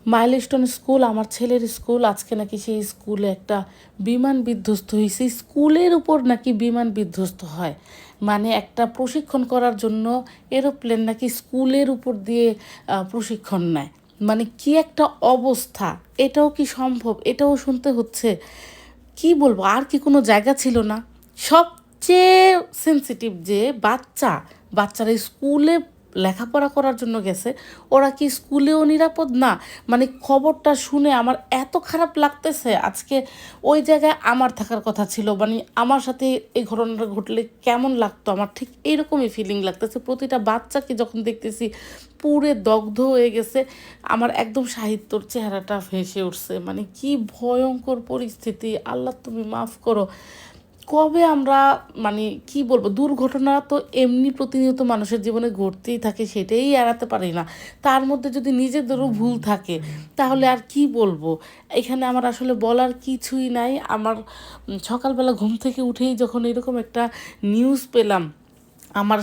Milestone school, আমার ছেলের school. আজকে নাকি সেই স্কুলে একটা বিমান বিধ্বস্ত হয়েছে। স্কুলের উপর নাকি বিমান বিধ্বস্ত হয়, মানে একটা প্রশিক্ষণ করার জন্য এরোপ্লেন নাকি স্কুলের উপর দিয়ে প্রশিক্ষণ নেয়। মানে কি একটা অবস্থা! এটাও কি সম্ভব? এটাও শুনতে হচ্ছে। কি বলবো, আর কি কোনো জায়গা ছিল না? সবচেয়ে সেনসিটিভ যে বাচ্চারা স্কুলে লেখাপড়া করার জন্য গেছে, ওরা কি স্কুলেও নিরাপদ না? মানে খবরটা শুনে আমার এত খারাপ লাগতেছে। আজকে ওই জায়গায় আমার থাকার কথা ছিল, মানে আমার সাথে এই ঘটনাটা ঘটলে কেমন লাগতো, আমার ঠিক এইরকমই ফিলিং লাগতেছে। প্রতিটা বাচ্চাকে যখন দেখতেছি পুরে দগ্ধ হয়ে গেছে, আমার একদম সাহিত্যর চেহারাটা ভেসে উঠছে। মানে কি ভয়ঙ্কর পরিস্থিতি! আল্লাহ তুমি মাফ করো। কবে আমরা, মানে কি বলবো, দুর্ঘটনা তো এমনি প্রতিনিয়ত মানুষের জীবনে ঘটতেই থাকে, সেটাই এড়াতে পারি না। তার মধ্যে যদি নিজেদেরও ভুল থাকে তাহলে আর কি বলবো। এখানে আমার আসলে বলার কিছুই নাই। আমার সকালবেলা ঘুম থেকে উঠেই যখন এরকম একটা নিউজ পেলাম, আমার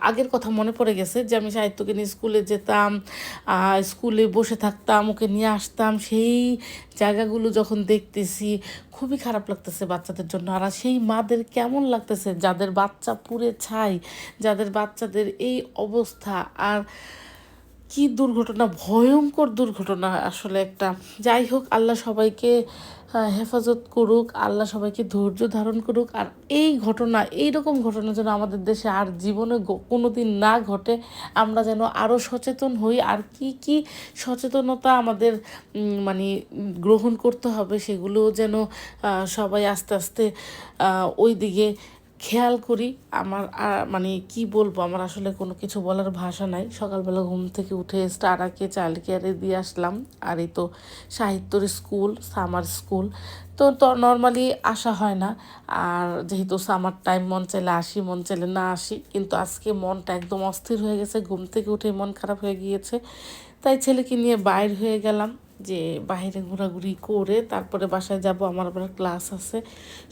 আগের কথা মনে পড়ে গেছে যে আমি সাহিত্যকে নিয়ে স্কুলে যেতাম, স্কুলে বসে থাকতাম, ওকে নিয়ে আসতাম। সেই জায়গাগুলো যখন দেখতেছি খুবই খারাপ লাগতেছে বাচ্চাদের জন্য। আর সেই মাদের কেমন লাগতেছে যাদের বাচ্চা পুড়ে ছাই, যাদের বাচ্চাদের এই অবস্থা। আর কি দুর্ঘটনা, ভয়ঙ্কর দুর্ঘটনা আসলে একটা। যাই হোক, আল্লাহ সবাইকে হেফাজত করুক, আল্লাহ সবাইকে ধৈর্য ধারণ করুক। আর এই ঘটনা, এইরকম ঘটনা যেন আমাদের দেশে আর জীবনে কোনো দিন না ঘটে। আমরা যেন আরও সচেতন হই। আর কি কি সচেতনতা আমাদের মানে গ্রহণ করতে হবে, সেগুলোও যেন সবাই আস্তে আস্তে ওই দিকে খেয়াল করি। আমার মানে কি বলবো, আমার আসলে কোনো কিছু বলার ভাষা নাই। সকালবেলা ঘুম থেকে উঠে স্টারাকে চাইল্ড কেয়ারে দিয়ে আসলাম। আর এই তো সাহিত্যর স্কুল, সামার স্কুল, তো নর্মালি আসা হয় না। আর যেহেতু সামার টাইম, মন চাইলে আসি, মন চাইলে না আসি। কিন্তু আজকে মনটা একদম অস্থির হয়ে গেছে, ঘুম থেকে উঠে মন খারাপ হয়ে গিয়েছে। তাই ছেলেকে নিয়ে বাইর হয়ে গেলাম, যে বাইরে ঘোরাঘুরি করে তারপরে বাসায় যাব। আমার আবার ক্লাস আছে।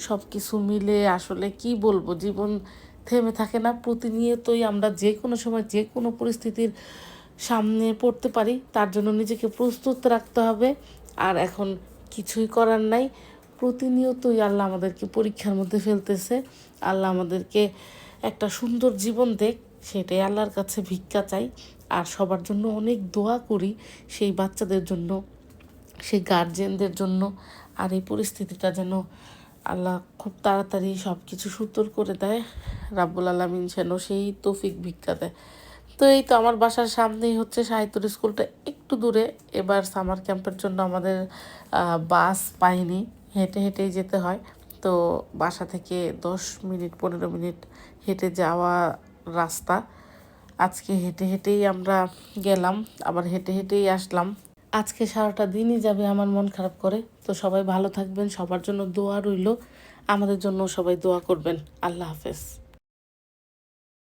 সব কিছু মিলে আসলে কি বলবো, জীবন থেমে থাকে না। প্রতিনিয়তই আমরা যে কোনো সময় যে কোনো পরিস্থিতির সামনে পড়তে পারি, তার জন্য নিজেকে প্রস্তুত রাখতে হবে। আর এখন কিছুই করার নাই। প্রতিনিয়তই আল্লাহ আমাদেরকে পরীক্ষার মধ্যে ফেলতেছে। আল্লাহ আমাদেরকে একটা সুন্দর জীবন দেখ, সেটাই আল্লাহর কাছে ভিক্ষা চাই। আর সবার জন্য অনেক দোয়া করি, সেই বাচ্চাদের জন্য, সেই গার্জেনদের জন্য। আর এই পরিস্থিতিটা যেন আল্লাহ খুব তাড়াতাড়ি সব কিছু সুতর করে দেয়, রাব্বুল আলামিন যেন সেই তৌফিক ভিক্ষা দেয়। তো এই তো আমার বাসার সামনেই হচ্ছে সাহিত্যর স্কুলটা, একটু দূরে। এবার সামার ক্যাম্পের জন্য আমাদের বাস পাইনি, হেঁটে হেঁটেই যেতে হয়। তো বাসা থেকে 10 মিনিট 15 মিনিট হেঁটে যাওয়া রাস্তা। আজকে হেঁটে হেঁটেই আমরা গেলাম, আবার হেঁটে হেঁটেই আসলাম। আজকে সারাটা দিনই যাবে আমার মন খারাপ করে। তো সবাই ভালো থাকবেন, সবার জন্য দোয়া রইল, আমাদের জন্য সবাই দোয়া করবেন। আল্লাহ হাফেজ।